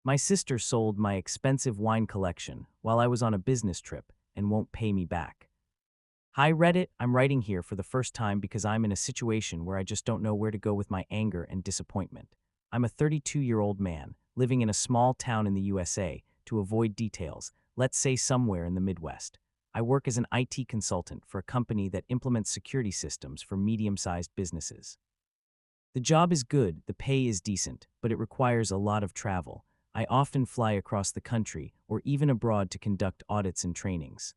My sister sold my expensive wine collection while I was on a business trip and won't pay me back. Hi Reddit, I'm writing here for the first time because I'm in a situation where I just don't know where to go with my anger and disappointment. I'm a 32-year-old man living in a small town in the USA. To avoid details, let's say somewhere in the Midwest. I work as an IT consultant for a company that implements security systems for medium-sized businesses. The job is good, the pay is decent, but it requires a lot of travel. I often fly across the country or even abroad to conduct audits and trainings.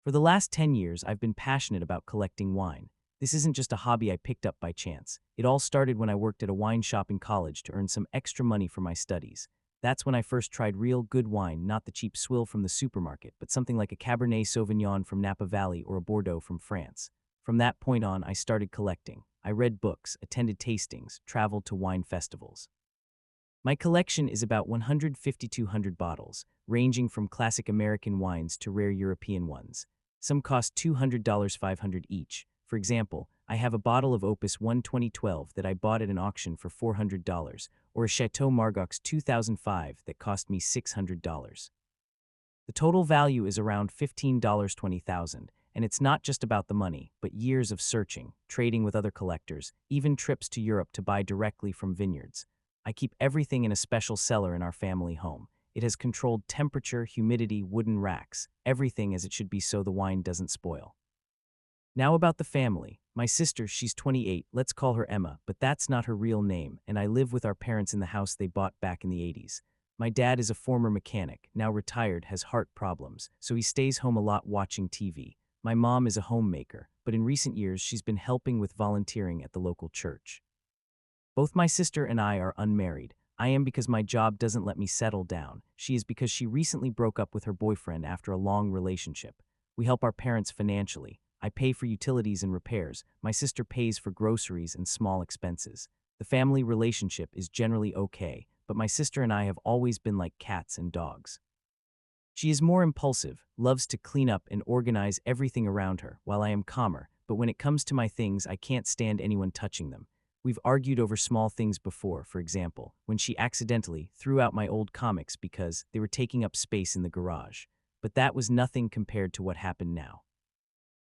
For the last 10 years, I've been passionate about collecting wine. This isn't just a hobby I picked up by chance. It all started when I worked at a wine shop in college to earn some extra money for my studies. That's when I first tried real good wine, not the cheap swill from the supermarket, but something like a Cabernet Sauvignon from Napa Valley or a Bordeaux from France. From that point on, I started collecting. I read books, attended tastings, traveled to wine festivals. My collection is about 1,500 bottles, ranging from classic American wines to rare European ones. Some cost $200, 500 each. For example, I have a bottle of Opus 1 2012 that I bought at an auction for $400, or a Chateau Margaux 2005 that cost me $600. The total value is around $15, 20,000, and it's not just about the money, but years of searching, trading with other collectors, even trips to Europe to buy directly from vineyards. I keep everything in a special cellar in our family home. It has controlled temperature, humidity, wooden racks, everything as it should be so the wine doesn't spoil. Now about the family. My sister, she's 28, let's call her Emma, but that's not her real name, and I live with our parents in the house they bought back in the 80s. My dad is a former mechanic, now retired, has heart problems, so he stays home a lot watching TV. My mom is a homemaker, but in recent years she's been helping with volunteering at the local church. Both my sister and I are unmarried. I am because my job doesn't let me settle down. She is because she recently broke up with her boyfriend after a long relationship. We help our parents financially. I pay for utilities and repairs. My sister pays for groceries and small expenses. The family relationship is generally okay, but my sister and I have always been like cats and dogs. She is more impulsive, loves to clean up and organize everything around her, while I am calmer, but when it comes to my things, I can't stand anyone touching them. We've argued over small things before, for example, when she accidentally threw out my old comics because they were taking up space in the garage. But that was nothing compared to what happened now.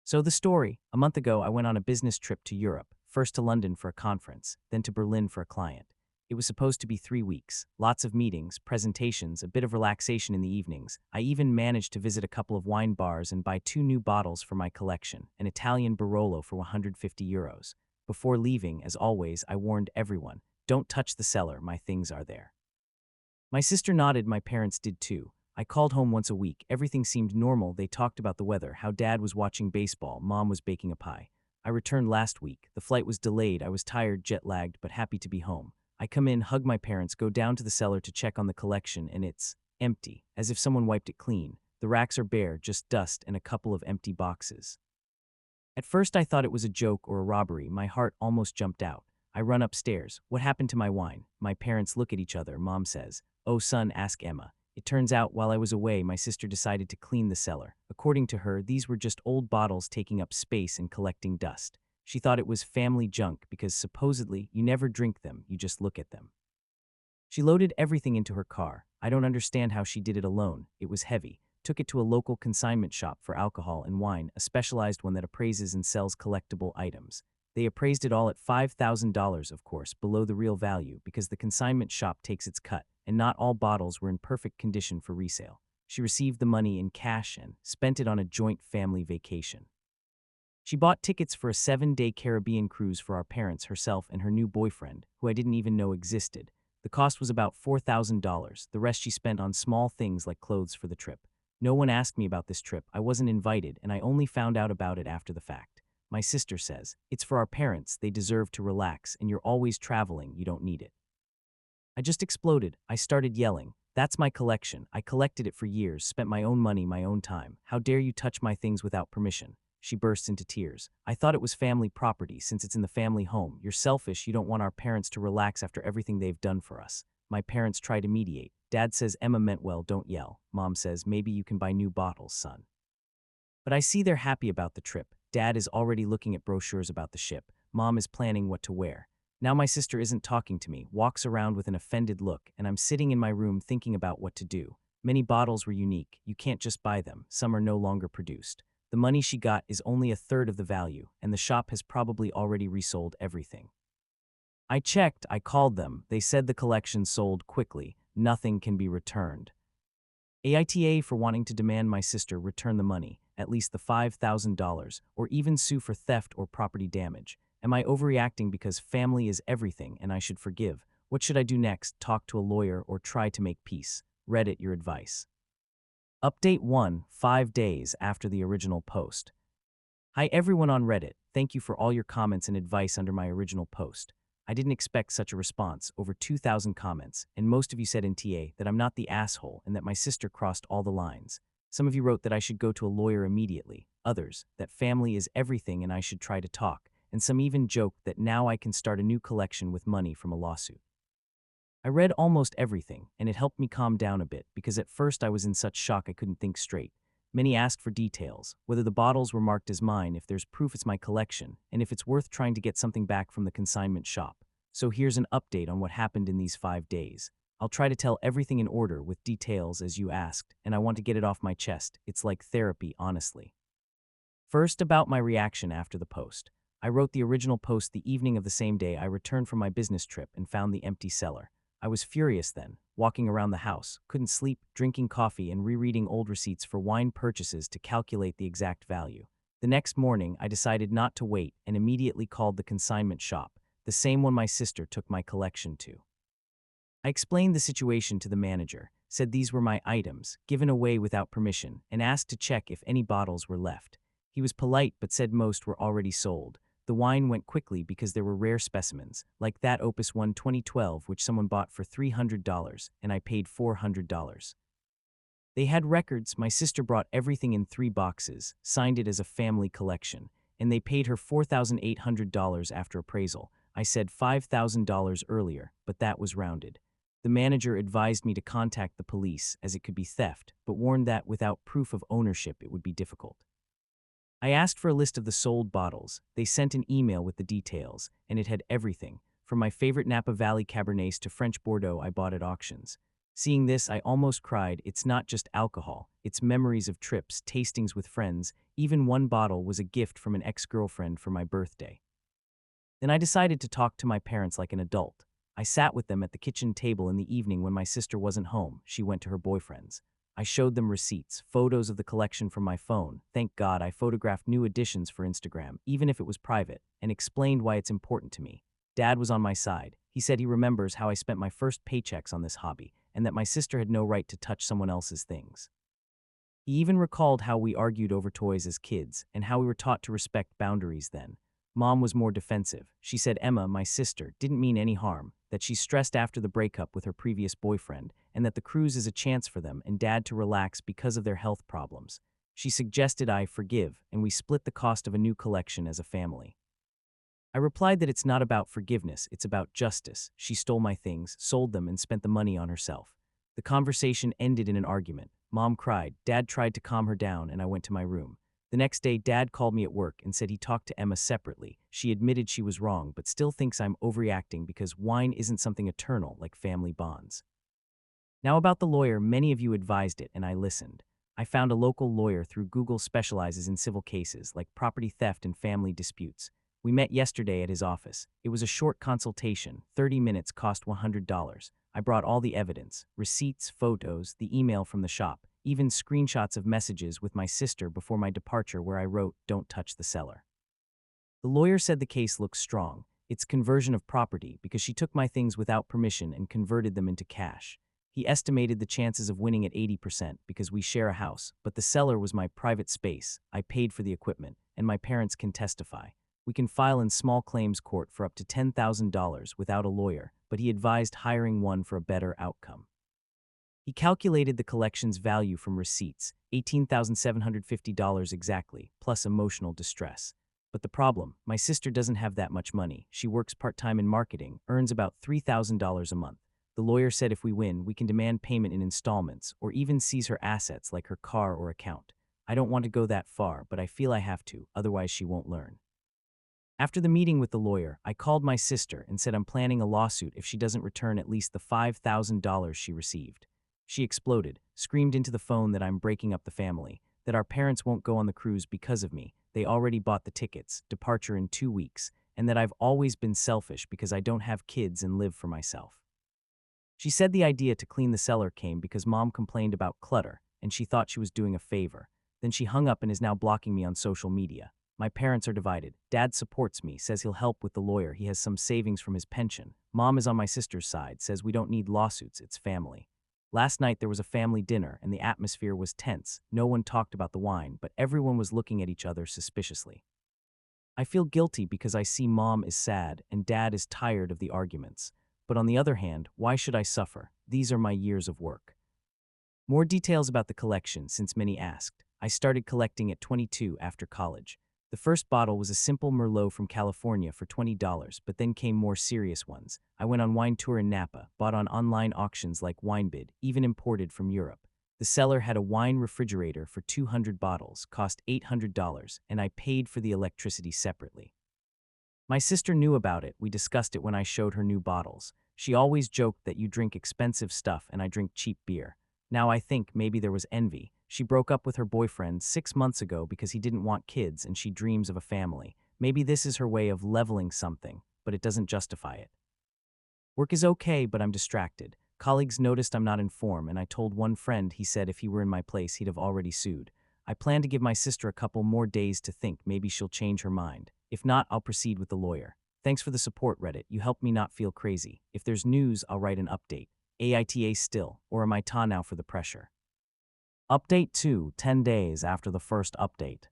So the story, a month ago I went on a business trip to Europe, first to London for a conference, then to Berlin for a client. It was supposed to be 3 weeks, lots of meetings, presentations, a bit of relaxation in the evenings. I even managed to visit a couple of wine bars and buy 2 new bottles for my collection, an Italian Barolo for €150. Before leaving, as always, I warned everyone, don't touch the cellar, my things are there. My sister nodded, my parents did too. I called home once a week, everything seemed normal, they talked about the weather, how dad was watching baseball, mom was baking a pie. I returned last week, the flight was delayed, I was tired, jet-lagged, but happy to be home. I come in, hug my parents, go down to the cellar to check on the collection, and it's empty, as if someone wiped it clean. The racks are bare, just dust and a couple of empty boxes. At first I thought it was a joke or a robbery, my heart almost jumped out. I run upstairs. What happened to my wine? My parents look at each other, mom says, "Oh son, ask Emma." It turns out, while I was away, my sister decided to clean the cellar. According to her, these were just old bottles taking up space and collecting dust. She thought it was family junk because supposedly you never drink them, you just look at them. She loaded everything into her car. I don't understand how she did it alone. It was heavy. Took it to a local consignment shop for alcohol and wine, a specialized one that appraises and sells collectible items. They appraised it all at $5,000, of course, below the real value, because the consignment shop takes its cut, and not all bottles were in perfect condition for resale. She received the money in cash and spent it on a joint family vacation. She bought tickets for a 7-day Caribbean cruise for our parents, herself, and her new boyfriend, who I didn't even know existed. The cost was about $4,000. The rest she spent on small things like clothes for the trip. No one asked me about this trip. I wasn't invited, and I only found out about it after the fact. My sister says, "It's for our parents, they deserve to relax, and you're always traveling, you don't need it." I just exploded. I started yelling. That's my collection. I collected it for years, spent my own money, my own time. How dare you touch my things without permission? She bursts into tears. I thought it was family property since it's in the family home. You're selfish, you don't want our parents to relax after everything they've done for us. My parents try to mediate. Dad says Emma meant well, don't yell. Mom says maybe you can buy new bottles, son. But I see they're happy about the trip. Dad is already looking at brochures about the ship. Mom is planning what to wear. Now my sister isn't talking to me, walks around with an offended look, and I'm sitting in my room thinking about what to do. Many bottles were unique. You can't just buy them. Some are no longer produced. The money she got is only a third of the value, and the shop has probably already resold everything. I checked, I called them. They said the collection sold quickly. Nothing can be returned. AITA for wanting to demand my sister return the money, at least the $5,000, or even sue for theft or property damage. Am I overreacting because family is everything and I should forgive? What should I do next? Talk to a lawyer or try to make peace? Reddit your advice. Update 1, 5 days after the original post. Hi everyone on Reddit, thank you for all your comments and advice under my original post. I didn't expect such a response, over 2,000 comments, and most of you said in TA that I'm not the asshole and that my sister crossed all the lines. Some of you wrote that I should go to a lawyer immediately, others, that family is everything and I should try to talk, and some even joked that now I can start a new collection with money from a lawsuit. I read almost everything, and it helped me calm down a bit because at first I was in such shock I couldn't think straight. Many asked for details, whether the bottles were marked as mine, if there's proof it's my collection, and if it's worth trying to get something back from the consignment shop. So here's an update on what happened in these 5 days. I'll try to tell everything in order with details as you asked, and I want to get it off my chest. It's like therapy, honestly. First, about my reaction after the post. I wrote the original post the evening of the same day I returned from my business trip and found the empty cellar. I was furious then, walking around the house, couldn't sleep, drinking coffee and rereading old receipts for wine purchases to calculate the exact value. The next morning, I decided not to wait and immediately called the consignment shop, the same one my sister took my collection to. I explained the situation to the manager, said these were my items, given away without permission, and asked to check if any bottles were left. He was polite but said most were already sold. The wine went quickly because there were rare specimens, like that Opus 1 2012 which someone bought for $300, and I paid $400. They had records. My sister brought everything in 3 boxes, signed it as a family collection, and they paid her $4,800 after appraisal. I said $5,000 earlier, but that was rounded. The manager advised me to contact the police as it could be theft, but warned that without proof of ownership it would be difficult. I asked for a list of the sold bottles. They sent an email with the details, and it had everything, from my favorite Napa Valley Cabernets to French Bordeaux I bought at auctions. Seeing this, I almost cried. It's not just alcohol, it's memories of trips, tastings with friends. Even one bottle was a gift from an ex-girlfriend for my birthday. Then I decided to talk to my parents like an adult. I sat with them at the kitchen table in the evening when my sister wasn't home. She went to her boyfriend's. I showed them receipts, photos of the collection from my phone. Thank God I photographed new additions for Instagram, even if it was private, and explained why it's important to me. Dad was on my side. He said he remembers how I spent my first paychecks on this hobby, and that my sister had no right to touch someone else's things. He even recalled how we argued over toys as kids, and how we were taught to respect boundaries then. Mom was more defensive. She said Emma, my sister, didn't mean any harm, that she stressed after the breakup with her previous boyfriend, and that the cruise is a chance for them and Dad to relax because of their health problems. She suggested I forgive, and we split the cost of a new collection as a family. I replied that it's not about forgiveness, it's about justice. She stole my things, sold them, and spent the money on herself. The conversation ended in an argument. Mom cried, Dad tried to calm her down, and I went to my room. The next day, Dad called me at work and said he talked to Emma separately. She admitted she was wrong, but still thinks I'm overreacting because wine isn't something eternal like family bonds. Now about the lawyer, many of you advised it, and I listened. I found a local lawyer through Google specializes in civil cases like property theft and family disputes. We met yesterday at his office. It was a short consultation. 30 minutes cost $100. I brought all the evidence, receipts, photos, the email from the shop, even screenshots of messages with my sister before my departure where I wrote, "Don't touch the cellar." The lawyer said the case looks strong. It's conversion of property because she took my things without permission and converted them into cash. He estimated the chances of winning at 80% because we share a house, but the cellar was my private space. I paid for the equipment, and my parents can testify. We can file in small claims court for up to $10,000 without a lawyer, but he advised hiring one for a better outcome. He calculated the collection's value from receipts, $18,750 exactly, plus emotional distress. But the problem, my sister doesn't have that much money. She works part-time in marketing, earns about $3,000 a month. The lawyer said if we win, we can demand payment in installments, or even seize her assets like her car or account. I don't want to go that far, but I feel I have to, otherwise she won't learn. After the meeting with the lawyer, I called my sister and said I'm planning a lawsuit if she doesn't return at least the $5,000 she received. She exploded, screamed into the phone that I'm breaking up the family, that our parents won't go on the cruise because of me, they already bought the tickets, departure in 2 weeks, and that I've always been selfish because I don't have kids and live for myself. She said the idea to clean the cellar came because mom complained about clutter and she thought she was doing a favor. Then she hung up and is now blocking me on social media. My parents are divided. Dad supports me, says he'll help with the lawyer. He has some savings from his pension. Mom is on my sister's side, says we don't need lawsuits, it's family. Last night there was a family dinner and the atmosphere was tense. No one talked about the wine, but everyone was looking at each other suspiciously. I feel guilty because I see mom is sad and dad is tired of the arguments. But on the other hand, why should I suffer? These are my years of work. More details about the collection, since many asked. I started collecting at 22 after college. The first bottle was a simple Merlot from California for $20, but then came more serious ones. I went on wine tour in Napa, bought on online auctions like WineBid, even imported from Europe. The seller had a wine refrigerator for 200 bottles, cost $800, and I paid for the electricity separately. My sister knew about it. We discussed it when I showed her new bottles. She always joked that you drink expensive stuff and I drink cheap beer. Now I think maybe there was envy. She broke up with her boyfriend 6 months ago because he didn't want kids and she dreams of a family. Maybe this is her way of leveling something, but it doesn't justify it. Work is okay, but I'm distracted. Colleagues noticed I'm not in form, and I told one friend. He said if he were in my place, he'd have already sued. I plan to give my sister a couple more days to think. Maybe she'll change her mind. If not, I'll proceed with the lawyer. Thanks for the support, Reddit. You helped me not feel crazy. If there's news, I'll write an update. AITA still, or am I ta now for the pressure? Update 2, 10 days after the first update.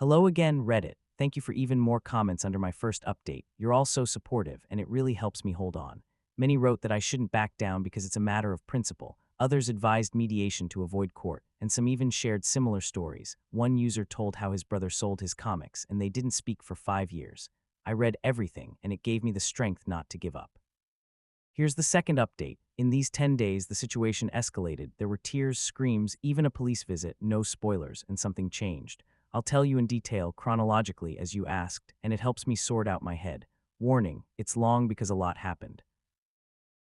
Hello again, Reddit. Thank you for even more comments under my first update. You're all so supportive, and it really helps me hold on. Many wrote that I shouldn't back down because it's a matter of principle. Others advised mediation to avoid court, and some even shared similar stories. One user told how his brother sold his comics, and they didn't speak for 5 years. I read everything, and it gave me the strength not to give up. Here's the second update. In these 10 days, the situation escalated. There were tears, screams, even a police visit, no spoilers, and something changed. I'll tell you in detail, chronologically, as you asked, and it helps me sort out my head. Warning, it's long because a lot happened.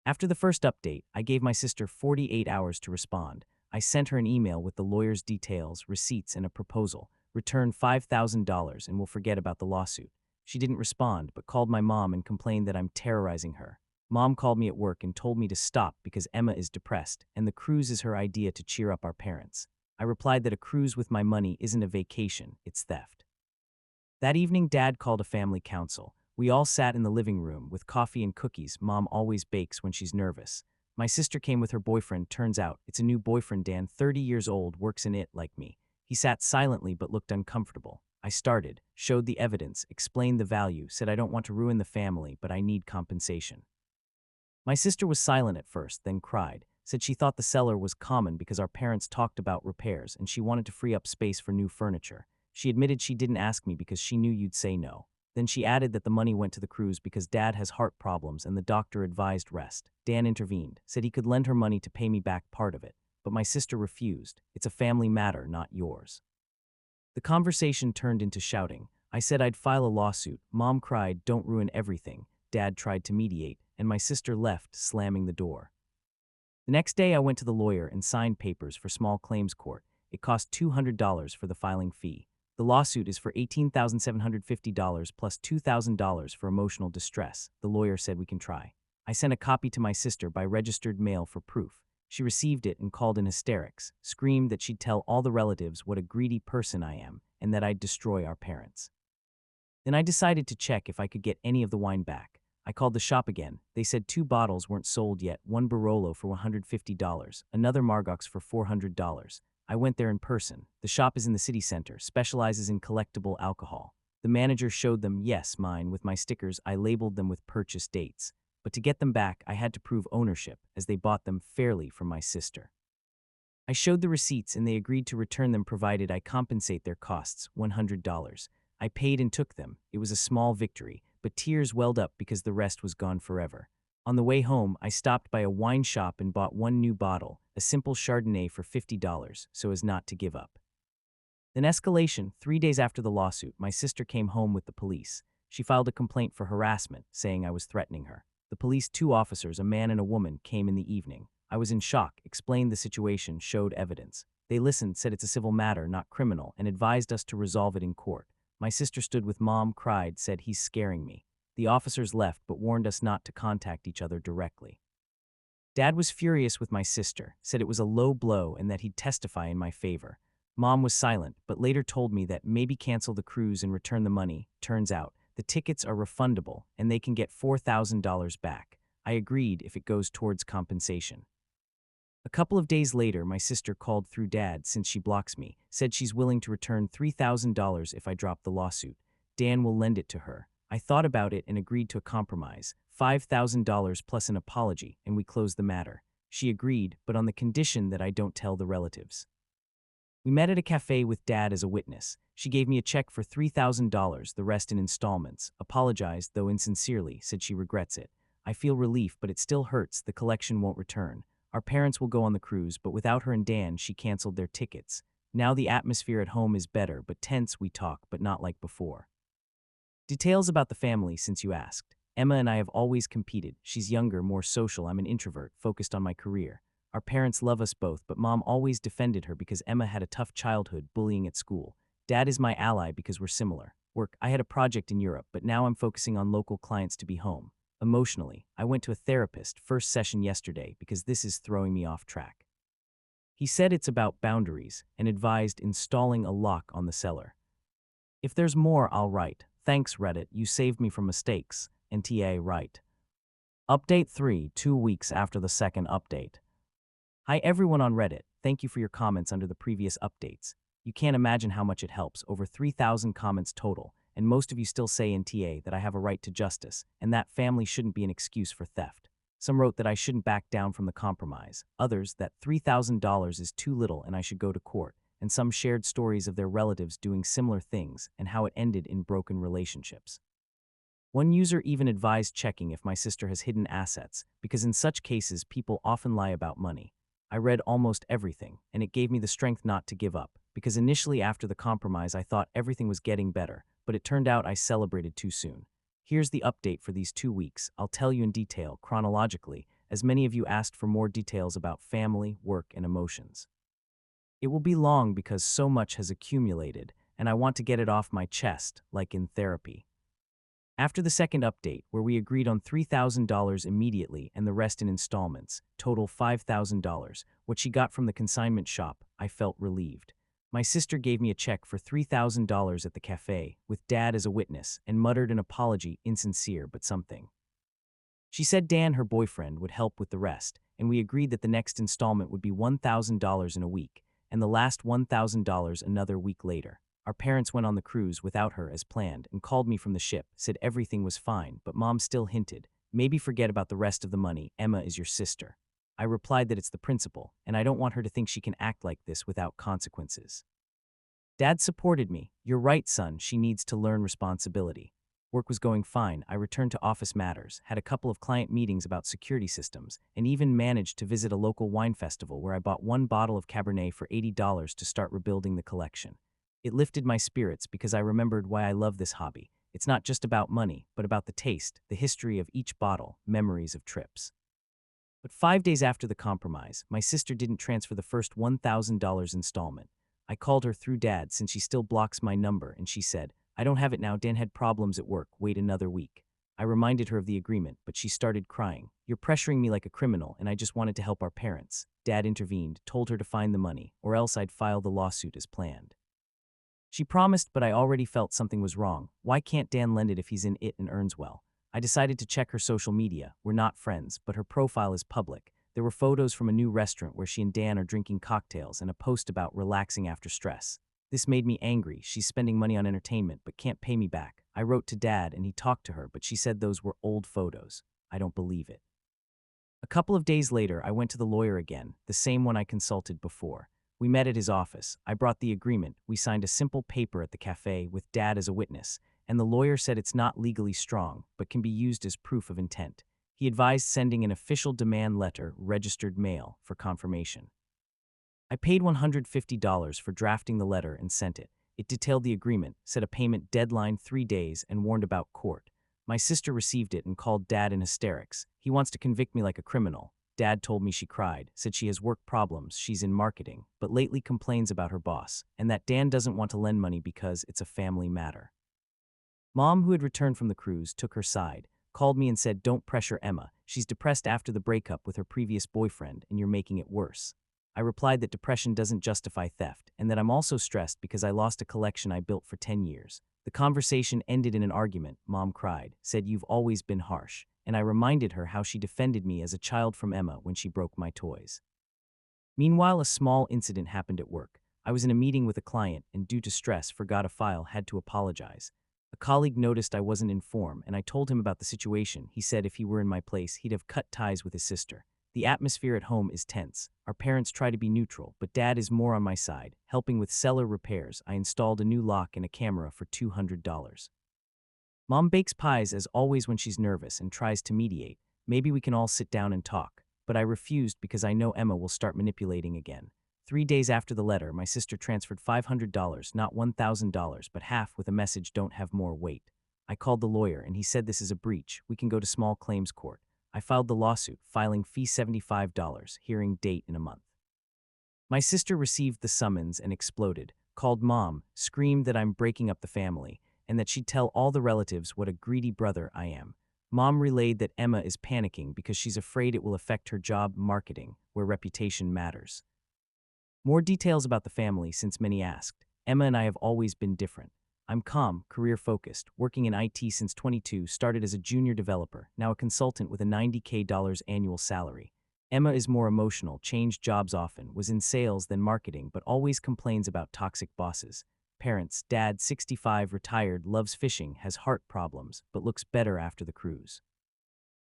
After the first update, I gave my sister 48 hours to respond. I sent her an email with the lawyer's details, receipts, and a proposal. Return $5,000 and we'll forget about the lawsuit. She didn't respond, but called my mom and complained that I'm terrorizing her. Mom called me at work and told me to stop because Emma is depressed, and the cruise is her idea to cheer up our parents. I replied that a cruise with my money isn't a vacation, it's theft. That evening, Dad called a family council. We all sat in the living room with coffee and cookies. Mom always bakes when she's nervous. My sister came with her boyfriend. Turns out, it's a new boyfriend, Dan, 30 years old, works in it like me. He sat silently but looked uncomfortable. I started, showed the evidence, explained the value, said I don't want to ruin the family, but I need compensation. My sister was silent at first, then cried, said she thought the cellar was common because our parents talked about repairs and she wanted to free up space for new furniture. She admitted she didn't ask me because she knew you'd say no. Then she added that the money went to the cruise because Dad has heart problems and the doctor advised rest. Dan intervened, said he could lend her money to pay me back part of it, but my sister refused. It's a family matter, not yours. The conversation turned into shouting. I said I'd file a lawsuit. Mom cried, don't ruin everything. Dad tried to mediate, and my sister left, slamming the door. The next day I went to the lawyer and signed papers for small claims court. It cost $200 for the filing fee. The lawsuit is for $18,750 plus $2,000 for emotional distress. The lawyer said we can try. I sent a copy to my sister by registered mail for proof. She received it and called in hysterics, screamed that she'd tell all the relatives what a greedy person I am and that I'd destroy our parents. Then I decided to check if I could get any of the wine back. I called the shop again. They said 2 bottles weren't sold yet, one Barolo for $150, another Margox for $400. I went there in person. The shop is in the city center, specializes in collectible alcohol. The manager showed them, yes, mine, with my stickers. I labeled them with purchase dates. But to get them back, I had to prove ownership, as they bought them fairly from my sister. I showed the receipts and they agreed to return them provided I compensate their costs, $100. I paid and took them. It was a small victory, but tears welled up because the rest was gone forever. On the way home, I stopped by a wine shop and bought one new bottle, a simple Chardonnay for $50, so as not to give up. Then escalation. 3 days after the lawsuit, my sister came home with the police. She filed a complaint for harassment, saying I was threatening her. The police, two officers, a man and a woman, came in the evening. I was in shock, explained the situation, showed evidence. They listened, said it's a civil matter, not criminal, and advised us to resolve it in court. My sister stood with Mom, cried, said he's scaring me. The officers left but warned us not to contact each other directly. Dad was furious with my sister, said it was a low blow and that he'd testify in my favor. Mom was silent, but later told me that maybe cancel the cruise and return the money. Turns out, the tickets are refundable and they can get $4,000 back. I agreed if it goes towards compensation. A couple of days later, my sister called through Dad since she blocks me, said she's willing to return $3,000 if I drop the lawsuit. Dan will lend it to her. I thought about it and agreed to a compromise, $5,000 plus an apology, and we closed the matter. She agreed, but on the condition that I don't tell the relatives. We met at a cafe with Dad as a witness. She gave me a check for $3,000, the rest in installments, apologized, though insincerely, said she regrets it. I feel relief, but it still hurts. The collection won't return. Our parents will go on the cruise, but without her and Dan, she canceled their tickets. Now the atmosphere at home is better, but tense. We talk, but not like before. Details about the family, since you asked. Emma and I have always competed. She's younger, more social. I'm an introvert, focused on my career. Our parents love us both, but Mom always defended her because Emma had a tough childhood, bullying at school. Dad is my ally because we're similar. Work, I had a project in Europe, but now I'm focusing on local clients to be home. Emotionally, I went to a therapist, first session yesterday, because this is throwing me off track. He said it's about boundaries and advised installing a lock on the cellar. If there's more, I'll write. Thanks, Reddit, you saved me from mistakes. NTA write. Update 3, 2 weeks after the second update. Hi everyone on Reddit, thank you for your comments under the previous updates. You can't imagine how much it helps, over 3,000 comments total, and most of you still say in TA that I have a right to justice, and that family shouldn't be an excuse for theft. Some wrote that I shouldn't back down from the compromise, others that $3,000 is too little and I should go to court, and some shared stories of their relatives doing similar things and how it ended in broken relationships. One user even advised checking if my sister has hidden assets, because in such cases people often lie about money. I read almost everything, and it gave me the strength not to give up, because initially after the compromise I thought everything was getting better, but it turned out I celebrated too soon. Here's the update for these 2 weeks. I'll tell you in detail, chronologically, as many of you asked for more details about family, work, and emotions. It will be long because so much has accumulated, and I want to get it off my chest, like in therapy. After the second update, where we agreed on $3,000 immediately and the rest in installments, total $5,000, what she got from the consignment shop, I felt relieved. My sister gave me a check for $3,000 at the cafe, with Dad as a witness, and muttered an apology, insincere but something. She said Dan, her boyfriend, would help with the rest, and we agreed that the next installment would be $1,000 in a week, and the last $1,000 another week later. Our parents went on the cruise without her as planned and called me from the ship, said everything was fine, but Mom still hinted, maybe forget about the rest of the money, Emma is your sister. I replied that it's the principle, and I don't want her to think she can act like this without consequences. Dad supported me. You're right, son, she needs to learn responsibility. Work was going fine. I returned to office matters, had a couple of client meetings about security systems, and even managed to visit a local wine festival where I bought one bottle of Cabernet for $80 to start rebuilding the collection. It lifted my spirits because I remembered why I love this hobby. It's not just about money, but about the taste, the history of each bottle, memories of trips. But 5 days after the compromise, my sister didn't transfer the first $1,000 installment. I called her through Dad since she still blocks my number, and she said, I don't have it now, Dan had problems at work, wait another week. I reminded her of the agreement, but she started crying. You're pressuring me like a criminal, and I just wanted to help our parents. Dad intervened, told her to find the money, or else I'd file the lawsuit as planned. She promised, but I already felt something was wrong. Why can't Dan lend it if he's in it and earns well? I decided to check her social media. We're not friends, but her profile is public. There were photos from a new restaurant where she and Dan are drinking cocktails and a post about relaxing after stress. This made me angry. She's spending money on entertainment, but can't pay me back. I wrote to Dad and he talked to her, but she said those were old photos. I don't believe it. A couple of days later, I went to the lawyer again, the same one I consulted before. We met at his office. I brought the agreement. We signed a simple paper at the cafe with Dad as a witness, and the lawyer said it's not legally strong, but can be used as proof of intent. He advised sending an official demand letter, registered mail, for confirmation. I paid $150 for drafting the letter and sent it. It detailed the agreement, set a payment deadline 3 days, and warned about court. My sister received it and called Dad in hysterics. He wants to convict me like a criminal. Dad told me she cried, said she has work problems, she's in marketing, but lately complains about her boss, and that Dan doesn't want to lend money because it's a family matter. Mom, who had returned from the cruise, took her side, called me and said, "Don't pressure Emma. She's depressed after the breakup with her previous boyfriend, and you're making it worse." I replied that depression doesn't justify theft, and that I'm also stressed because I lost a collection I built for 10 years. The conversation ended in an argument. Mom cried, said, "You've always been harsh," and I reminded her how she defended me as a child from Emma when she broke my toys. Meanwhile, a small incident happened at work. I was in a meeting with a client and, due to stress, forgot a file, had to apologize. A colleague noticed I wasn't in form, and I told him about the situation. He said if he were in my place, he'd have cut ties with his sister. The atmosphere at home is tense. Our parents try to be neutral, but Dad is more on my side. Helping with cellar repairs, I installed a new lock and a camera for $200. Mom bakes pies as always when she's nervous and tries to mediate. Maybe we can all sit down and talk. But I refused because I know Emma will start manipulating again. 3 days after the letter, my sister transferred $500, not $1,000, but half, with a message, "Don't have more, wait." I called the lawyer and he said this is a breach. We can go to small claims court. I filed the lawsuit, filing fee $75, hearing date in a month. My sister received the summons and exploded, called Mom, screamed that I'm breaking up the family, and that she'd tell all the relatives what a greedy brother I am. Mom relayed that Emma is panicking because she's afraid it will affect her job marketing, where reputation matters. More details about the family, since many asked. Emma and I have always been different. I'm calm, career-focused, working in IT since 22, started as a junior developer, now a consultant with a $90K annual salary. Emma is more emotional, changed jobs often, was in sales then marketing, but always complains about toxic bosses. Parents: Dad, 65, retired, loves fishing, has heart problems, but looks better after the cruise.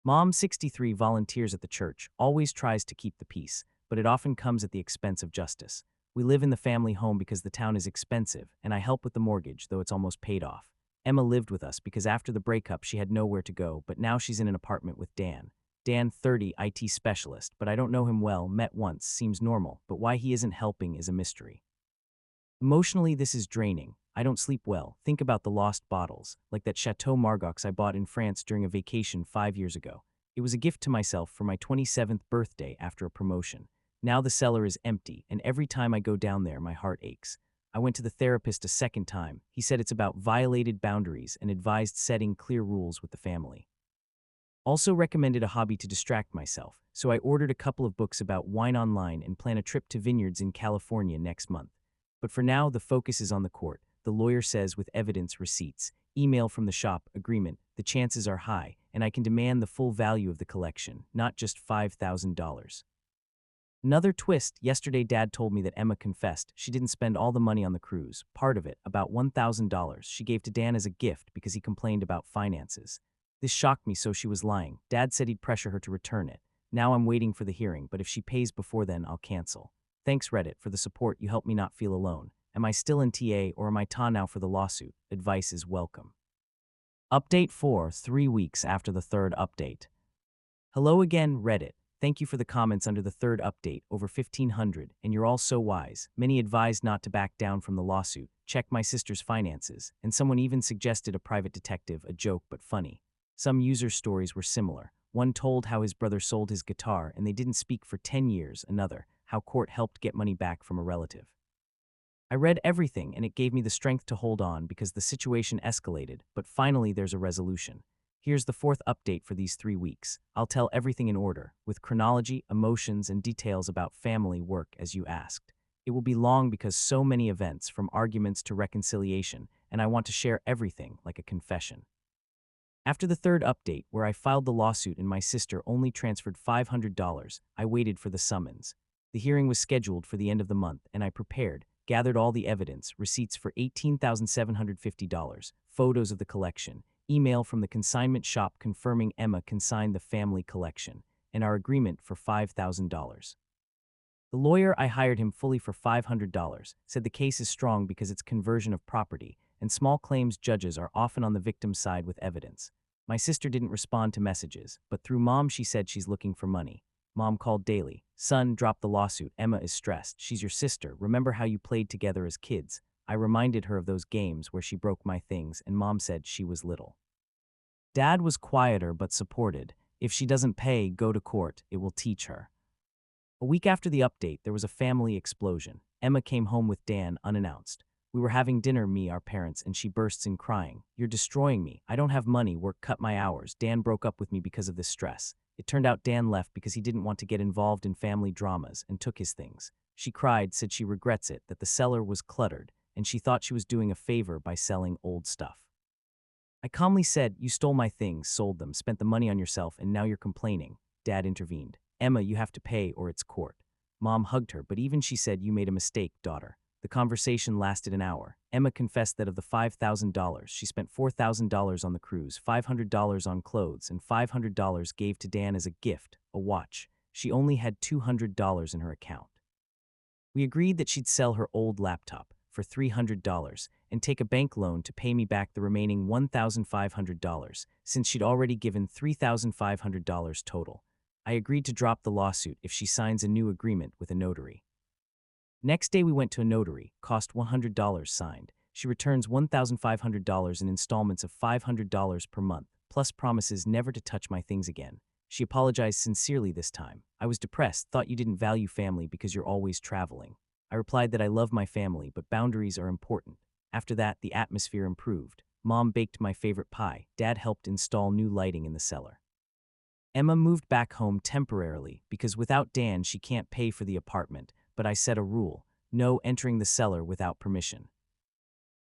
Mom, 63, volunteers at the church, always tries to keep the peace, but it often comes at the expense of justice. We live in the family home because the town is expensive, and I help with the mortgage, though it's almost paid off. Emma lived with us because after the breakup she had nowhere to go, but now she's in an apartment with Dan. Dan, 30, IT specialist, but I don't know him well, met once, seems normal, but why he isn't helping is a mystery. Emotionally, this is draining. I don't sleep well, think about the lost bottles, like that Chateau Margaux I bought in France during a vacation 5 years ago. It was a gift to myself for my 27th birthday after a promotion. Now the cellar is empty, and every time I go down there, my heart aches. I went to the therapist a second time. He said it's about violated boundaries and advised setting clear rules with the family. Also recommended a hobby to distract myself, so I ordered a couple of books about wine online and plan a trip to vineyards in California next month. But for now, the focus is on the court. The lawyer says with evidence, receipts, email from the shop, agreement, the chances are high, and I can demand the full value of the collection, not just $5,000. Another twist: yesterday Dad told me that Emma confessed she didn't spend all the money on the cruise. Part of it, about $1,000, she gave to Dan as a gift because he complained about finances. This shocked me, so she was lying. Dad said he'd pressure her to return it. Now I'm waiting for the hearing, but if she pays before then, I'll cancel. Thanks Reddit for the support, you help me not feel alone. Am I still in TA or am I TA now for the lawsuit? Advice is welcome. Update 4, 3 weeks after the third update. Hello again, Reddit. Thank you for the comments under the third update, over 1,500, and you're all so wise. Many advised not to back down from the lawsuit, check my sister's finances, and someone even suggested a private detective, a joke but funny. Some user stories were similar. One told how his brother sold his guitar and they didn't speak for 10 years, another, how court helped get money back from a relative. I read everything and it gave me the strength to hold on because the situation escalated, but finally there's a resolution. Here's the fourth update for these 3 weeks. I'll tell everything in order, with chronology, emotions, and details about family work as you asked. It will be long because so many events, from arguments to reconciliation, and I want to share everything like a confession. After the third update, where I filed the lawsuit and my sister only transferred $500, I waited for the summons. The hearing was scheduled for the end of the month, and I prepared, gathered all the evidence, receipts for $18,750, photos of the collection, email from the consignment shop confirming Emma consigned the family collection, and our agreement for $5,000. The lawyer, I hired him fully for $500, said the case is strong because it's conversion of property, and small claims judges are often on the victim's side with evidence. My sister didn't respond to messages, but through Mom she said she's looking for money. Mom called daily. Son, drop the lawsuit. Emma is stressed. She's your sister. Remember how you played together as kids? I reminded her of those games where she broke my things and Mom said she was little. Dad was quieter but supported. If she doesn't pay, go to court. It will teach her. A week after the update, there was a family explosion. Emma came home with Dan unannounced. We were having dinner, me, our parents, and she bursts in crying. You're destroying me. I don't have money. Work cut my hours. Dan broke up with me because of this stress. It turned out Dan left because he didn't want to get involved in family dramas and took his things. She cried, said she regrets it, that the cellar was cluttered, and she thought she was doing a favor by selling old stuff. I calmly said, you stole my things, sold them, spent the money on yourself, and now you're complaining. Dad intervened. Emma, you have to pay or it's court. Mom hugged her, but even she said, you made a mistake, daughter. The conversation lasted an hour. Emma confessed that of the $5,000, she spent $4,000 on the cruise, $500 on clothes, and $500 gave to Dan as a gift, a watch. She only had $200 in her account. We agreed that she'd sell her old laptop for $300 and take a bank loan to pay me back the remaining $1,500, since she'd already given $3,500 total. I agreed to drop the lawsuit if she signs a new agreement with a notary. Next day we went to a notary, cost $100 signed. She returns $1,500 in installments of $500 per month, plus promises never to touch my things again. She apologized sincerely this time. I was depressed, thought you didn't value family because you're always traveling. I replied that I love my family, but boundaries are important. After that, the atmosphere improved. Mom baked my favorite pie. Dad helped install new lighting in the cellar. Emma moved back home temporarily because without Dan she can't pay for the apartment, but I set a rule: no entering the cellar without permission.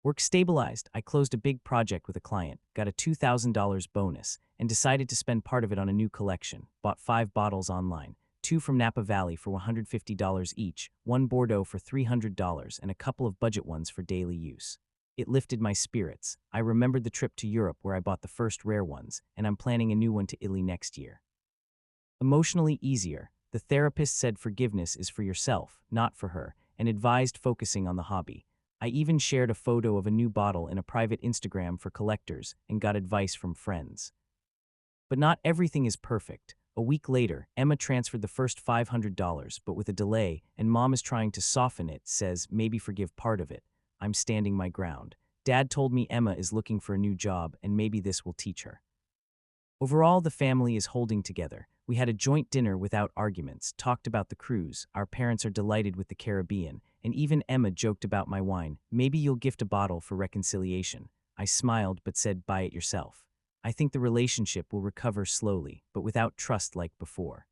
Work stabilized. I closed a big project with a client, got a $2,000 bonus, and decided to spend part of it on a new collection. Bought 5 bottles online, 2 from Napa Valley for $150 each, 1 Bordeaux for $300, and a couple of budget ones for daily use. It lifted my spirits. I remembered the trip to Europe where I bought the first rare ones, and I'm planning a new one to Italy next year. Emotionally easier. The therapist said forgiveness is for yourself, not for her, and advised focusing on the hobby. I even shared a photo of a new bottle in a private Instagram for collectors and got advice from friends. But not everything is perfect. A week later, Emma transferred the first $500, but with a delay, and Mom is trying to soften it, says maybe forgive part of it. I'm standing my ground. Dad told me Emma is looking for a new job, and maybe this will teach her. Overall, the family is holding together. We had a joint dinner without arguments, talked about the cruise, our parents are delighted with the Caribbean, and even Emma joked about my wine. Maybe you'll gift a bottle for reconciliation. I smiled but said, buy it yourself. I think the relationship will recover slowly, but without trust like before.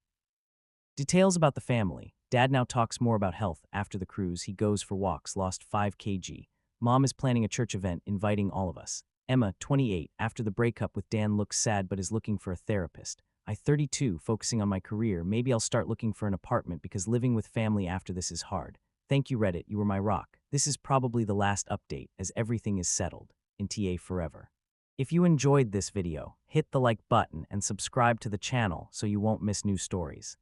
Details about the family. Dad now talks more about health. After the cruise, he goes for walks, lost 5 kg. Mom is planning a church event, inviting all of us. Emma, 28, after the breakup with Dan looks sad but is looking for a therapist. I, 32, focusing on my career. Maybe I'll start looking for an apartment because living with family after this is hard. Thank you, Reddit. You were my rock. This is probably the last update as everything is settled. In TA forever. If you enjoyed this video, hit the like button and subscribe to the channel so you won't miss new stories.